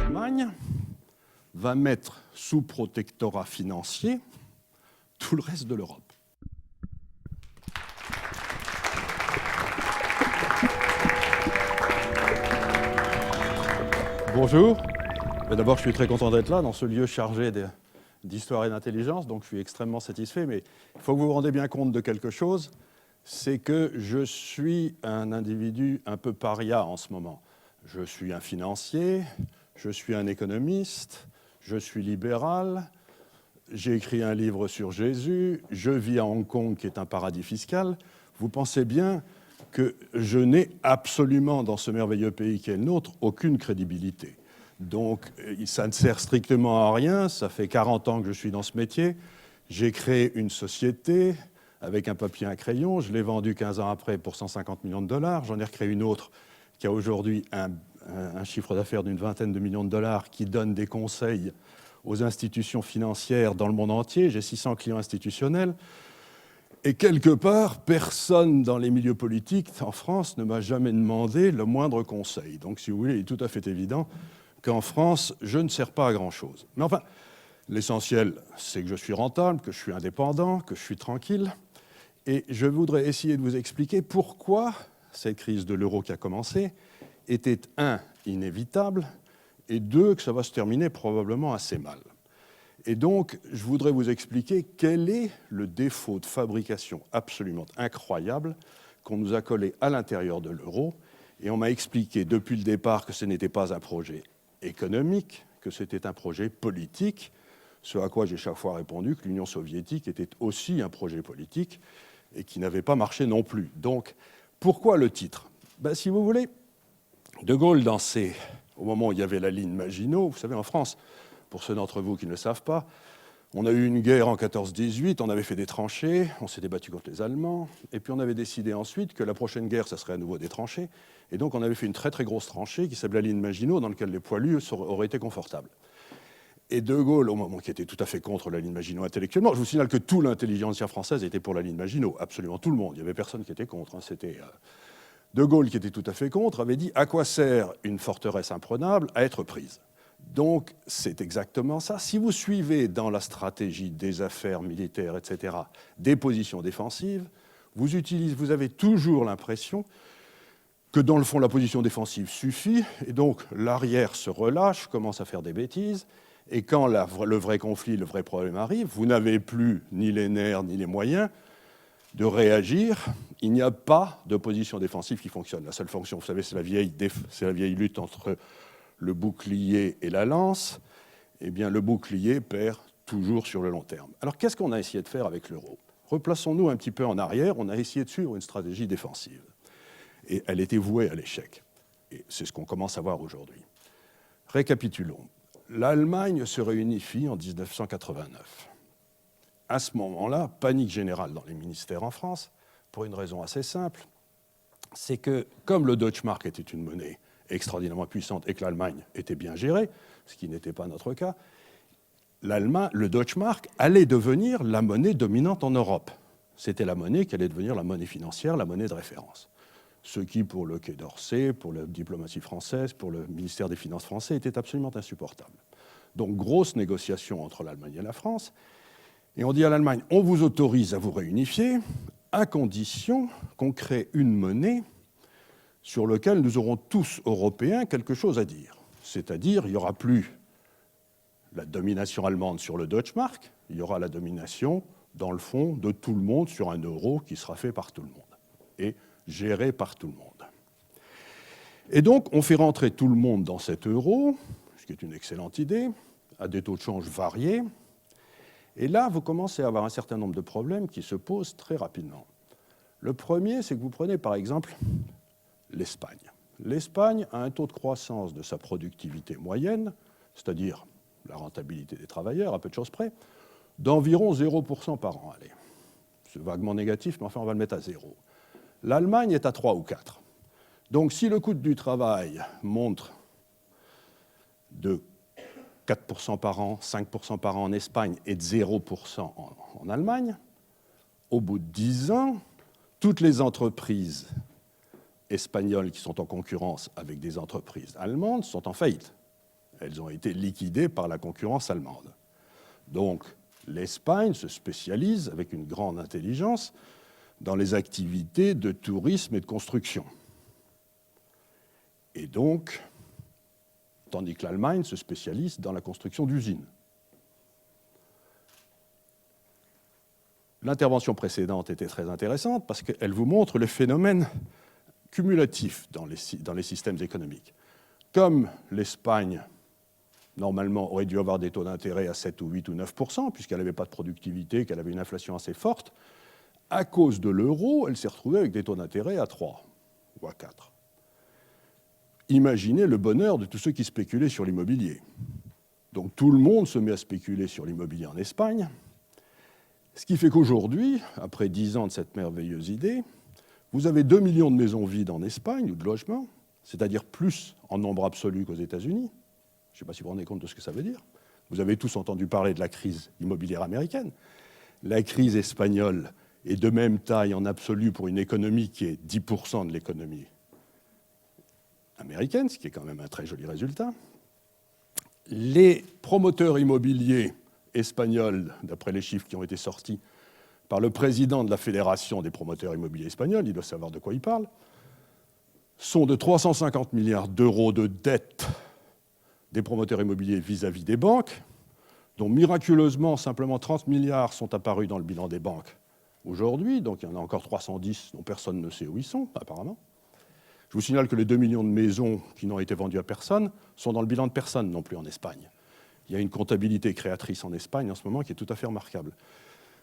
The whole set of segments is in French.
L'Allemagne va mettre sous protectorat financier tout le reste de l'Europe. Bonjour. D'abord, je suis très content d'être là, dans ce lieu chargé d'histoire et d'intelligence, donc je suis extrêmement satisfait, mais il faut que vous vous rendiez bien compte de quelque chose, c'est que je suis un individu un peu paria en ce moment. Je suis un financier, je suis un économiste, je suis libéral, j'ai écrit un livre sur Jésus, je vis à Hong Kong, qui est un paradis fiscal. Vous pensez bien que je n'ai absolument, dans ce merveilleux pays qui est le nôtre, aucune crédibilité. Donc, ça ne sert strictement à rien. Ça fait 40 ans que je suis dans ce métier. J'ai créé une société avec un papier et un crayon. Je l'ai vendue 15 ans après pour 150 millions de dollars. J'en ai recréé une autre qui a aujourd'hui un chiffre d'affaires d'une vingtaine de millions de dollars, qui donne des conseils aux institutions financières dans le monde entier. J'ai 600 clients institutionnels. Et quelque part, personne dans les milieux politiques en France ne m'a jamais demandé le moindre conseil. Donc, si vous voulez, il est tout à fait évident qu'en France, je ne sers pas à grand-chose. Mais enfin, l'essentiel, c'est que je suis rentable, que je suis indépendant, que je suis tranquille. Et je voudrais essayer de vous expliquer pourquoi cette crise de l'euro qui a commencé était, un, inévitable, et deux, que ça va se terminer probablement assez mal. Et donc, je voudrais vous expliquer quel est le défaut de fabrication absolument incroyable qu'on nous a collé à l'intérieur de l'euro. Et on m'a expliqué depuis le départ que ce n'était pas un projet économique, que c'était un projet politique, ce à quoi j'ai chaque fois répondu que l'Union soviétique était aussi un projet politique et qui n'avait pas marché non plus. Donc, pourquoi le titre ? Si vous voulez, De Gaulle, au moment où il y avait la ligne Maginot, vous savez, en France, pour ceux d'entre vous qui ne le savent pas, on a eu une guerre en 14-18, on avait fait des tranchées, on s'était battu contre les Allemands, et puis on avait décidé ensuite que la prochaine guerre, ça serait à nouveau des tranchées, et donc on avait fait une très très grosse tranchée qui s'appelait la ligne Maginot, dans laquelle les poilus auraient été confortables. Et De Gaulle, au moment qui était tout à fait contre la ligne Maginot intellectuellement, je vous signale que toute l'intelligentsia française était pour la ligne Maginot, absolument tout le monde, il n'y avait personne qui était contre, c'était... De Gaulle, qui était tout à fait contre, avait dit « À quoi sert une forteresse imprenable à être prise ?» Donc, c'est exactement ça. Si vous suivez dans la stratégie des affaires militaires, etc., des positions défensives, vous avez toujours l'impression que, dans le fond, la position défensive suffit, et donc l'arrière se relâche, commence à faire des bêtises, et quand le vrai conflit, le vrai problème arrive, vous n'avez plus ni les nerfs ni les moyens de réagir. Il n'y a pas de position défensive qui fonctionne. La seule fonction, vous savez, c'est la vieille lutte entre le bouclier et la lance. Eh bien, le bouclier perd toujours sur le long terme. Alors, qu'est-ce qu'on a essayé de faire avec l'euro ? Replaçons-nous un petit peu en arrière. On a essayé de suivre une stratégie défensive. Et elle était vouée à l'échec. Et c'est ce qu'on commence à voir aujourd'hui. Récapitulons. L'Allemagne se réunifie en 1989. À ce moment-là, panique générale dans les ministères en France, pour une raison assez simple, c'est que, comme le Deutschmark était une monnaie extraordinairement puissante et que l'Allemagne était bien gérée, ce qui n'était pas notre cas, le Deutschmark allait devenir la monnaie dominante en Europe. C'était la monnaie qui allait devenir la monnaie financière, la monnaie de référence. Ce qui, pour le Quai d'Orsay, pour la diplomatie française, pour le ministère des Finances français, était absolument insupportable. Donc, grosse négociation entre l'Allemagne et la France. Et on dit à l'Allemagne, on vous autorise à vous réunifier à condition qu'on crée une monnaie sur laquelle nous aurons tous, Européens, quelque chose à dire. C'est-à-dire, il n'y aura plus la domination allemande sur le Deutschmark, il y aura la domination, dans le fond, de tout le monde sur un euro qui sera fait par tout le monde et géré par tout le monde. Et donc, on fait rentrer tout le monde dans cet euro, ce qui est une excellente idée, à des taux de change variés. Et là, vous commencez à avoir un certain nombre de problèmes qui se posent très rapidement. Le premier, c'est que vous prenez par exemple l'Espagne. L'Espagne a un taux de croissance de sa productivité moyenne, c'est-à-dire la rentabilité des travailleurs, à peu de choses près, d'environ 0% par an. Allez, c'est vaguement négatif, mais enfin, on va le mettre à 0. L'Allemagne est à 3 ou 4. Donc, si le coût du travail monte de 4% par an, 5% par an en Espagne et de 0% en Allemagne, au bout de 10 ans, toutes les entreprises espagnoles qui sont en concurrence avec des entreprises allemandes sont en faillite. Elles ont été liquidées par la concurrence allemande. Donc, l'Espagne se spécialise avec une grande intelligence dans les activités de tourisme et de construction. Et donc, tandis que l'Allemagne se spécialise dans la construction d'usines. L'intervention précédente était très intéressante parce qu'elle vous montre le phénomène cumulatif dans les systèmes économiques. Comme l'Espagne, normalement, aurait dû avoir des taux d'intérêt à 7 ou 8 ou 9%, puisqu'elle n'avait pas de productivité, qu'elle avait une inflation assez forte, à cause de l'euro, elle s'est retrouvée avec des taux d'intérêt à 3 ou à 4. Imaginez le bonheur de tous ceux qui spéculaient sur l'immobilier. Donc tout le monde se met à spéculer sur l'immobilier en Espagne, ce qui fait qu'aujourd'hui, après 10 ans de cette merveilleuse idée, vous avez 2 millions de maisons vides en Espagne, ou de logements, c'est-à-dire plus en nombre absolu qu'aux États-Unis. Je ne sais pas si vous vous rendez compte de ce que ça veut dire. Vous avez tous entendu parler de la crise immobilière américaine. La crise espagnole est de même taille en absolu pour une économie qui est 10% de l'économie américaine, ce qui est quand même un très joli résultat. Les promoteurs immobiliers espagnols, d'après les chiffres qui ont été sortis par le président de la Fédération des promoteurs immobiliers espagnols, il doit savoir de quoi il parle, sont de 350 milliards d'euros de dettes des promoteurs immobiliers vis-à-vis des banques, dont miraculeusement, simplement 30 milliards sont apparus dans le bilan des banques aujourd'hui, donc il y en a encore 310 dont personne ne sait où ils sont, apparemment. Je vous signale que les 2 millions de maisons qui n'ont été vendues à personne sont dans le bilan de personne non plus en Espagne. Il y a une comptabilité créatrice en Espagne en ce moment qui est tout à fait remarquable.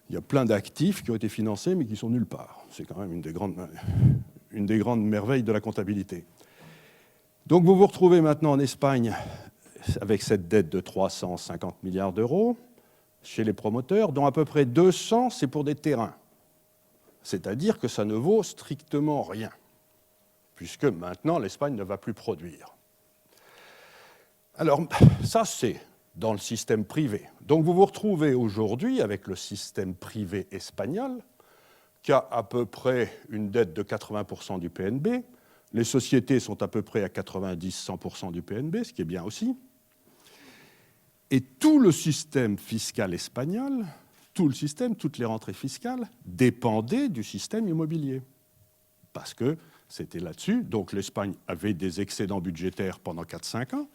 Il y a plein d'actifs qui ont été financés mais qui sont nulle part. C'est quand même une des grandes merveilles de la comptabilité. Donc vous vous retrouvez maintenant en Espagne avec cette dette de 350 milliards d'euros chez les promoteurs, dont à peu près 200, c'est pour des terrains. C'est-à-dire que ça ne vaut strictement rien, puisque maintenant l'Espagne ne va plus produire. Alors ça, c'est dans le système privé. Donc vous vous retrouvez aujourd'hui avec le système privé espagnol, qui a à peu près une dette de 80% du PNB. Les sociétés sont à peu près à 90-100% du PNB, ce qui est bien aussi. Et tout le système fiscal espagnol, tout le système, toutes les rentrées fiscales, dépendaient du système immobilier. Parce que c'était là-dessus. Donc l'Espagne avait des excédents budgétaires pendant 4-5 ans.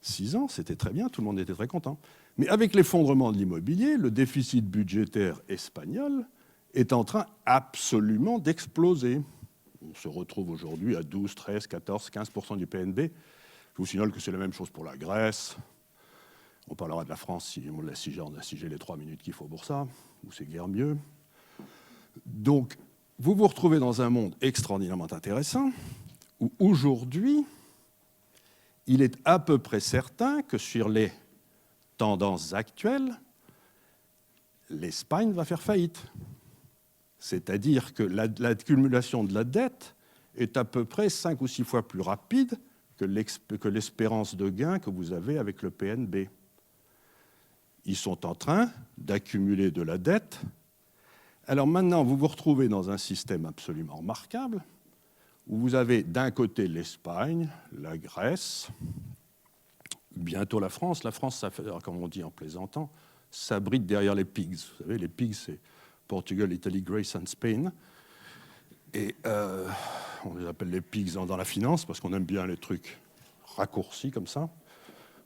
6 ans, c'était très bien, tout le monde était très content. Mais avec l'effondrement de l'immobilier, le déficit budgétaire espagnol est en train absolument d'exploser. On se retrouve aujourd'hui à 12, 13, 14, 15% du PNB. Je vous signale que c'est la même chose pour la Grèce. On parlera de la France si j'ai les 3 minutes qu'il faut pour ça, ou c'est guère mieux. Donc, vous vous retrouvez dans un monde extraordinairement intéressant, où aujourd'hui, il est à peu près certain que sur les tendances actuelles, l'Espagne va faire faillite. C'est-à-dire que l'accumulation de la dette est à peu près 5 ou 6 fois plus rapide que l'espérance de gain que vous avez avec le PNB. Ils sont en train d'accumuler de la dette. Alors maintenant, vous vous retrouvez dans un système absolument remarquable, où vous avez d'un côté l'Espagne, la Grèce, bientôt la France. La France, ça fait, comme on dit en plaisantant, s'abrite derrière les pigs. Vous savez, les pigs, c'est Portugal, Italie, Greece and Spain. Et on les appelle les pigs dans la finance, parce qu'on aime bien les trucs raccourcis comme ça.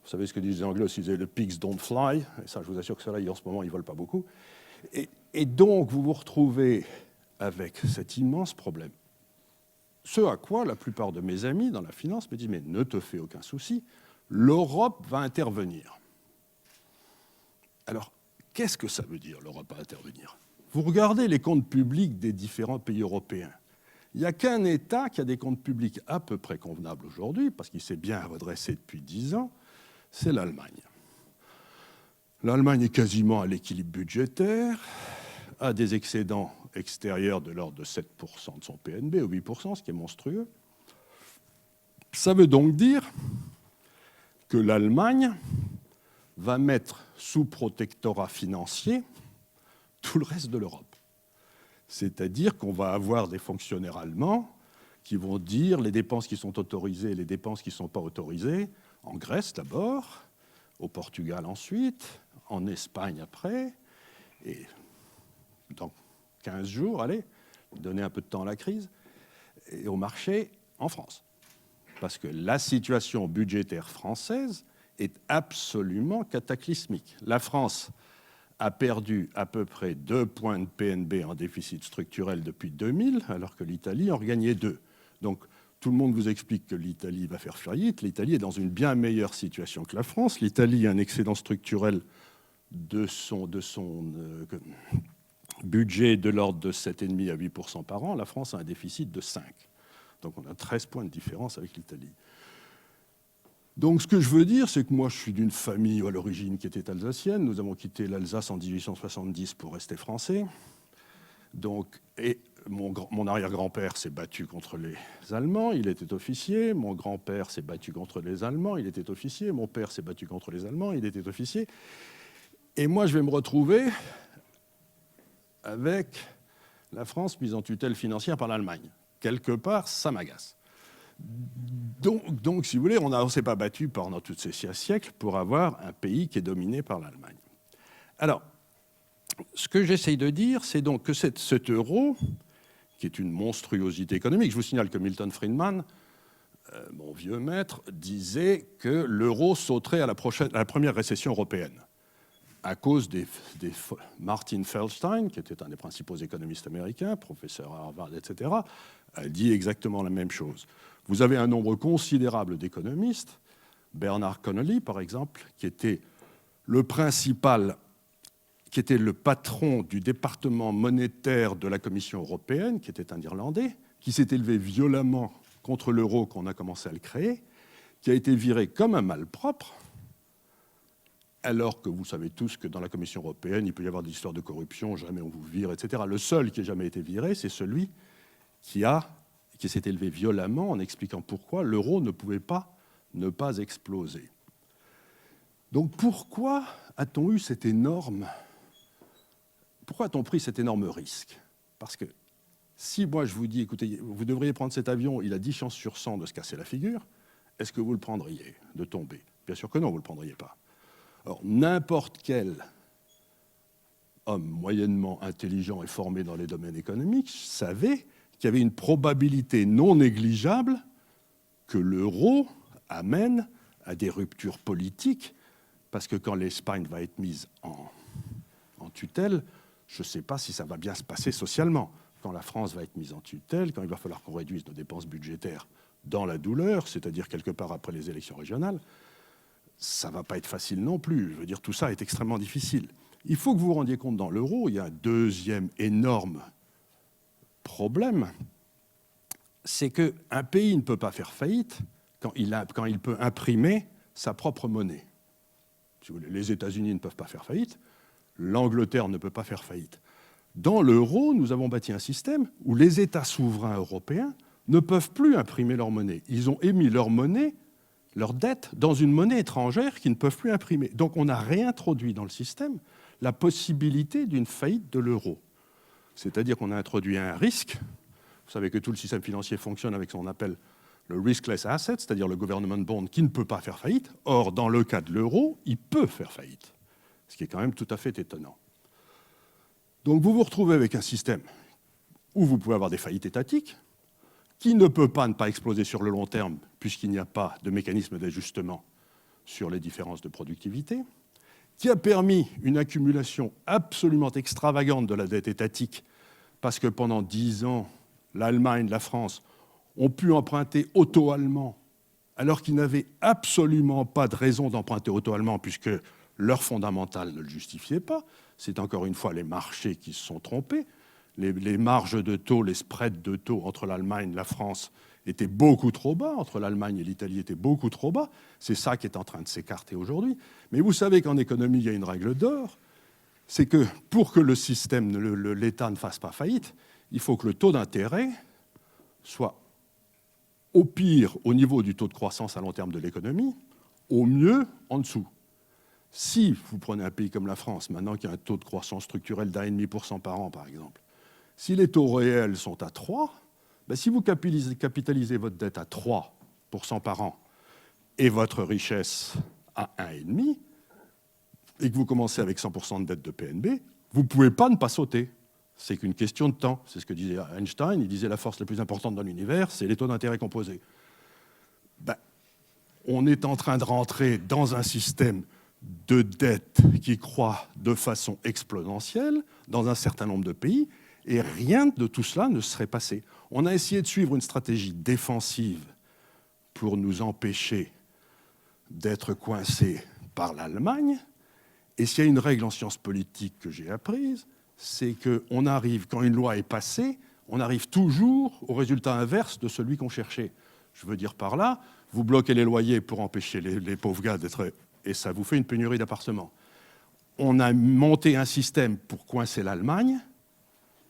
Vous savez ce que disent les Anglais, ils disaient « the pigs don't fly ». Et ça, je vous assure que cela, en ce moment, ils ne volent pas beaucoup. Et donc, vous vous retrouvez avec cet immense problème. Ce à quoi la plupart de mes amis dans la finance me disent « mais ne te fais aucun souci, l'Europe va intervenir ». Alors, qu'est-ce que ça veut dire, l'Europe va intervenir? Vous regardez les comptes publics des différents pays européens. Il n'y a qu'un État qui a des comptes publics à peu près convenables aujourd'hui, parce qu'il s'est bien redressé depuis 10 ans, c'est l'Allemagne. L'Allemagne est quasiment à l'équilibre budgétaire, a des excédents extérieurs de l'ordre de 7% de son PNB, ou 8%, ce qui est monstrueux. Ça veut donc dire que l'Allemagne va mettre sous protectorat financier tout le reste de l'Europe. C'est-à-dire qu'on va avoir des fonctionnaires allemands qui vont dire les dépenses qui sont autorisées et les dépenses qui ne sont pas autorisées, en Grèce d'abord, au Portugal ensuite, en Espagne après, et dans 15 jours, allez, donner un peu de temps à la crise, et au marché en France. Parce que la situation budgétaire française est absolument cataclysmique. La France a perdu à peu près 2 points de PNB en déficit structurel depuis 2000, alors que l'Italie en regagnait 2. Donc tout le monde vous explique que l'Italie va faire faillite. L'Italie est dans une bien meilleure situation que la France. L'Italie a un excédent structurel de son budget de l'ordre de 7,5 à 8% par an. La France a un déficit de 5. Donc on a 13 points de différence avec l'Italie. Donc ce que je veux dire, c'est que moi je suis d'une famille à l'origine qui était alsacienne. Nous avons quitté l'Alsace en 1870 pour rester français. Donc, et mon arrière-grand-père s'est battu contre les Allemands, il était officier. Mon grand-père s'est battu contre les Allemands, il était officier. Mon père s'est battu contre les Allemands, il était officier. Et moi je vais me retrouver avec la France mise en tutelle financière par l'Allemagne. Quelque part, ça m'agace. Donc, si vous voulez, on ne s'est pas battu pendant tous ces siècles pour avoir un pays qui est dominé par l'Allemagne. Alors, ce que j'essaye de dire, c'est donc que cet euro, qui est une monstruosité économique, je vous signale que Milton Friedman, mon vieux maître, disait que l'euro sauterait à la première récession européenne à cause des Martin Feldstein, qui était un des principaux économistes américains, professeur à Harvard, etc., a dit exactement la même chose. Vous avez un nombre considérable d'économistes, Bernard Connolly, par exemple, qui était le patron du département monétaire de la Commission européenne, qui était un Irlandais, qui s'est élevé violemment contre l'euro quand on a commencé à le créer, qui a été viré comme un malpropre, alors que vous savez tous que dans la Commission européenne, il peut y avoir des histoires de corruption, jamais on vous vire, etc. Le seul qui n'a jamais été viré, c'est celui qui s'est élevé violemment en expliquant pourquoi l'euro ne pouvait pas ne pas exploser. Donc pourquoi a-t-on pris cet énorme risque? Parce que si moi je vous dis, écoutez, vous devriez prendre cet avion, il a 10 chances sur 100 de se casser la figure, est-ce que vous le prendriez, de tomber? Bien sûr que non, vous ne le prendriez pas. Alors, n'importe quel homme moyennement intelligent et formé dans les domaines économiques savait qu'il y avait une probabilité non négligeable que l'euro amène à des ruptures politiques, parce que quand l'Espagne va être mise en tutelle, je ne sais pas si ça va bien se passer socialement. Quand la France va être mise en tutelle, quand il va falloir qu'on réduise nos dépenses budgétaires dans la douleur, c'est-à-dire quelque part après les élections régionales, ça ne va pas être facile non plus. Je veux dire, tout ça est extrêmement difficile. Il faut que vous vous rendiez compte, dans l'euro, il y a un deuxième énorme problème, c'est qu'un pays ne peut pas faire faillite quand il peut imprimer sa propre monnaie. Si vous voulez, les États-Unis ne peuvent pas faire faillite, l'Angleterre ne peut pas faire faillite. Dans l'euro, nous avons bâti un système où les États souverains européens ne peuvent plus imprimer leur monnaie. Ils ont émis leur monnaie, leur dette, dans une monnaie étrangère qu'ils ne peuvent plus imprimer. Donc on a réintroduit dans le système la possibilité d'une faillite de l'euro. C'est-à-dire qu'on a introduit un risque. Vous savez que tout le système financier fonctionne avec ce qu'on appelle le riskless asset, c'est-à-dire le government bond qui ne peut pas faire faillite. Or, dans le cas de l'euro, il peut faire faillite, ce qui est quand même tout à fait étonnant. Donc vous vous retrouvez avec un système où vous pouvez avoir des faillites étatiques, qui ne peut pas ne pas exploser sur le long terme, puisqu'il n'y a pas de mécanisme d'ajustement sur les différences de productivité, qui a permis une accumulation absolument extravagante de la dette étatique, parce que pendant 10 ans, l'Allemagne, la France ont pu emprunter au taux allemand, alors qu'ils n'avaient absolument pas de raison d'emprunter au taux allemand, puisque leur fondamental ne le justifiait pas. C'est encore une fois les marchés qui se sont trompés. Les marges de taux, les spreads de taux entre l'Allemagne et la France étaient beaucoup trop bas, entre l'Allemagne et l'Italie étaient beaucoup trop bas. C'est ça qui est en train de s'écarter aujourd'hui. Mais vous savez qu'en économie, il y a une règle d'or, c'est que pour que le système, l'État ne fasse pas faillite, il faut que le taux d'intérêt soit au pire au niveau du taux de croissance à long terme de l'économie, au mieux en dessous. Si vous prenez un pays comme la France, maintenant qui a un taux de croissance structurelle d'1,5% par an, par exemple, si les taux réels sont à 3, Ben, si vous capitalisez votre dette à 3% par an et votre richesse à 1,5%, et que vous commencez avec 100% de dette de PNB, vous ne pouvez pas ne pas sauter. C'est qu'une question de temps. C'est ce que disait Einstein. Il disait la force la plus importante dans l'univers, c'est les taux d'intérêt composés. Ben, on est en train de rentrer dans un système de dette qui croît de façon exponentielle dans un certain nombre de pays, et rien de tout cela ne serait passé. On a essayé de suivre une stratégie défensive pour nous empêcher d'être coincés par l'Allemagne. Et s'il y a une règle en sciences politiques que j'ai apprise, c'est qu'on arrive, quand une loi est passée, on arrive toujours au résultat inverse de celui qu'on cherchait. Je veux dire par là, vous bloquez les loyers pour empêcher les pauvres gars d'être... Et ça vous fait une pénurie d'appartements. On a monté un système pour coincer l'Allemagne,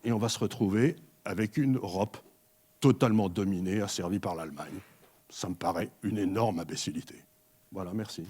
et on va se retrouver avec une Europe totalement dominée, asservie par l'Allemagne. Ça me paraît une énorme imbécilité. Voilà, merci.